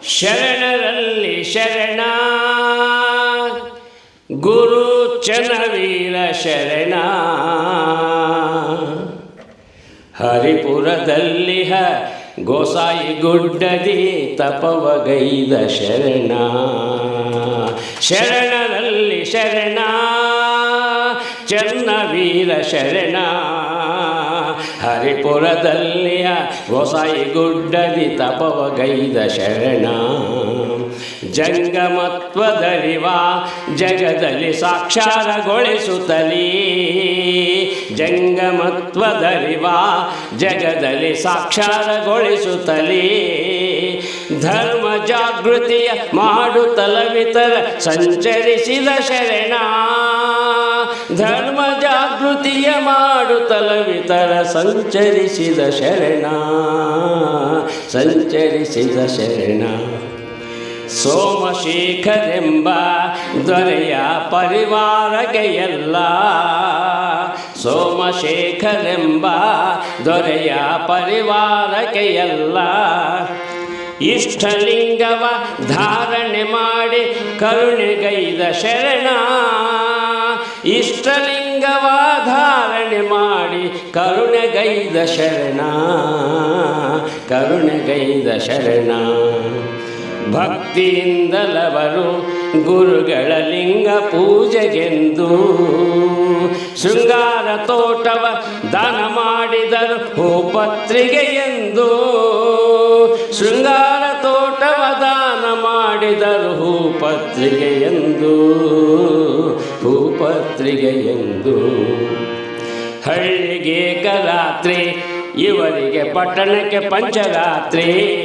ಶರಣರಲ್ಲಿ ಶರಣ ಗುರು ಚನ್ನವೀರ ಶರಣ. ಹರಿಪುರದಲ್ಲಿಹ ಗೋಸಾಯಿ ಗುಡ್ಡದಿ ತಪವಗೈದ ಶರಣ. ಶರಣರಲ್ಲಿ ಶರಣ ಚನ್ನವೀರ ಶರಣ. ಹರಿಪುರದಲ್ಲಿಯ ಗೋಸಾಯಿ ಗುಡ್ಡದಿ ತಪವಗೈದ ಶರಣ. ಜಂಗಮತ್ವದರಿವ ಜಗದಲ್ಲಿ ಸಾಕ್ಷಾರಗೊಳಿಸುತ್ತಲೀ. ಜಂಗಮತ್ವದರಿವ ಜಗದಲ್ಲಿ ಸಾಕ್ಷಾರಗೊಳಿಸುತ್ತಲೀ. ಧರ್ಮ ಜಾಗೃತಿಯ ಮಾಡುತ್ತಲವಿತರ ಸಂಚರಿಸಿದ ಶರಣ. ಧರ್ಮ ಜಾಗೃತಿಯ ಮಾಡುತ್ತಲವಿತರ ಸಂಚರಿಸಿದ ಶರಣ. ಸಂಚರಿಸಿದ ಶರಣ. ಸೋಮಶೇಖರೆಂಬ ದೊರೆಯ ಪರಿವಾರಕ್ಕೆ ಎಲ್ಲ. ಸೋಮಶೇಖರೆಂಬ ದೊರೆಯ ಪರಿವಾರಕ್ಕೆ ಎಲ್ಲ. ಇಷ್ಟಲಿಂಗವ ಧಾರಣೆ ಮಾಡಿ ಕರುಣೆಗೈದ ಶರಣ. ಇಷ್ಟಲಿಂಗವ ಧಾರಣೆ ಮಾಡಿ ಕರುಣೆಗೈದ ಶರಣ. ಕರುಣೆಗೈದ ಶರಣ. ಭಕ್ತಿಯಿಂದಲವರು ಗುರುಗಳ ಲಿಂಗ ಪೂಜೆಗೆಂದು ಶೃಂಗಾರ ತೋಟವ ದಾನ ಮಾಡಿದರು ಹೂಪತ್ರಿಗೆಯೆಂದು. ಶೃಂಗಾರ ತೋಟವ ದಾನ ಮಾಡಿದರು ಹೂಪತ್ರಿಗೆಯೆಂದು. ಹೂಪತ್ರಿಗೆಯೆಂದು. ಹಳ್ಳಿಗೆ ಏಕರಾತ್ರಿ ಇವರಿಗೆ ಪಟ್ಟಣಕ್ಕೆ ಪಂಚರಾತ್ರಿ.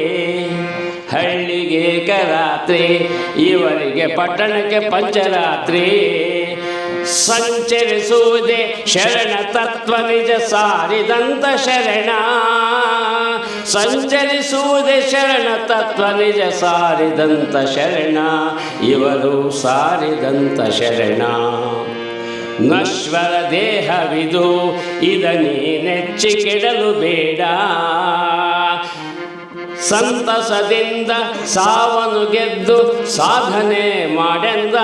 ಹಳ್ಳಿಗೆ ಏಕರಾತ್ರಿ ಇವರಿಗೆ ಪಟ್ಟಣಕ್ಕೆ ಪಂಚರಾತ್ರಿ. ಸಂಚರಿಸುವುದೇ ಶರಣ ತತ್ವ ನಿಜ ಸಾರಿದಂತ ಶರಣ. ಸಂಚರಿಸುವುದೇ ಶರಣ ತತ್ವ ನಿಜ ಸಾರಿದಂತ ಶರಣ. ಇವರು ಸಾರಿದಂತ ಶರಣ. ನಶ್ವರ ದೇಹವಿದು ಇದನ್ನೇ ನೆಚ್ಚಿ ಕೆಡಲು ಬೇಡ. ಸಂತಸದಿಂದ ಸಾವನು ಗೆದ್ದು ಸಾಧನೆ ಮಾಡೆಂದ.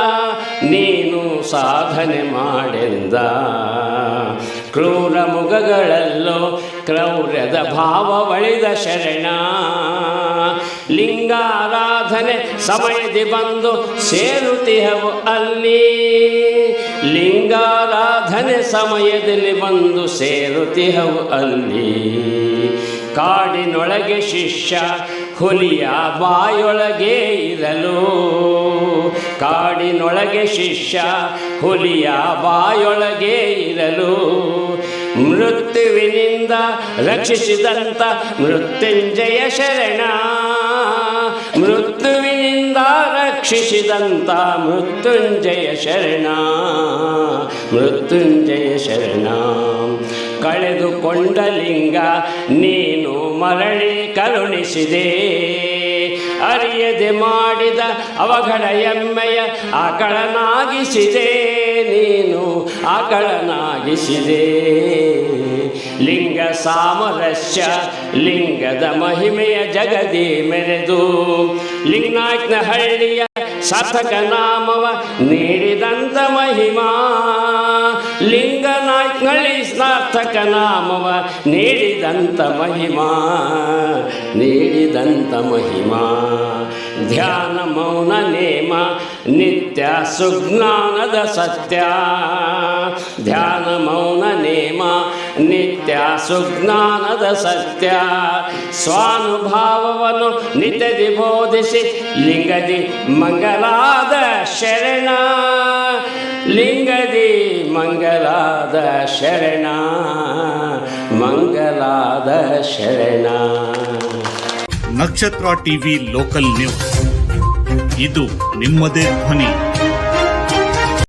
ನೀನು ಸಾಧನೆ ಮಾಡೆಂದ. ಕ್ರೂರ ಮುಖಗಳಲ್ಲೋ ಕ್ರೌರ್ಯದ ಭಾವವಳಿದ ಶರಣ. ಲಿಂಗಾರಾಧನೆ ಸಮಯದಿ ಬಂದು ಸೇರುತ್ತಿಹವು ಅಲ್ಲಿ. ಲಿಂಗಾರಾಧನೆ ಸಮಯದಲ್ಲಿ ಬಂದು ಸೇರುತ್ತಿಹವು ಅಲ್ಲಿ. ಕಾಡಿನೊಳಗೆ ಶಿಷ್ಯ ಹುಲಿಯ ಬಾಯೊಳಗೆ ಇರಲು. ಕಾಡಿನೊಳಗೆ ಶಿಷ್ಯ ಹುಲಿಯ ಬಾಯೊಳಗೆ ಇರಲು. ಮೃತ್ಯುವಿನಿಂದ ರಕ್ಷಿಸಿದಂತ ಮೃತ್ಯುಂಜಯ ಶರಣ. ಮೃತ್ಯುವಿನಿಂದ ರಕ್ಷಿಸಿದಂತ ಮೃತ್ಯುಂಜಯ ಶರಣ. ಮೃತ್ಯುಂಜಯ ಶರಣ. ಕಳೆದುಕೊಂಡ ಲಿಂಗ ನೀನು ಮರಳಿ ಕರುಣಿಸಿದೆ. ಅರಿಯದೆ ಮಾಡಿದ ಅವಘಡ ಎಮ್ಮೆಯ ಆಕಳನಾಗಿಸಿದೆ. ನೀನು ಆಕಳನಾಗಿಸಿದೆ. ಲಿಂಗ ಸಾಮರಸ್ಯ ಲಿಂಗದ ಮಹಿಮೆಯ ಜಗದಿ ಮೆರೆದು ಲಿಂಗನಾಯಕನ ಹಳ್ಳಿಯ ಸಾರ್ಥಕ ನಾಮವ ನೀಡಿದಂತ ಮಹಿಮಾ. ಲಿಂಗನಾಯಕನಲ್ಲಿ ಸಾರ್ಥಕ ನಾಮವ ನೀಡಿದಂತ ಮಹಿಮಾ. ನೀಡಿದಂತ ಮಹಿಮಾ. ಧ್ಯಾನ ಮೌನ ನೇಮ ನಿತ್ಯ ಸುಜ್ಞಾನದ ಸತ್ಯ. ಧ್ಯಾನ ಮೌನ ನೇಮ ನಿತ್ಯ ಸುಜ್ಞಾನದ ಸತ್ಯ. ಸ್ವಾನುಭಾವವನ್ನು ನಿತ್ಯದಿ ಬೋಧಿಸಿ ಲಿಂಗದಿ ಮಂಗಲಾದ ಶರಣ. ಲಿಂಗದಿ ಮಂಗಲಾದ ಶರಣ. ಮಂಗಲಾದ ಶರಣ. ನಕ್ಷತ್ರ ಟಿವಿ ಲೋಕಲ್ ನ್ಯೂಸ್, ಇದು ನಿಮ್ಮದೇ ಧ್ವನಿ.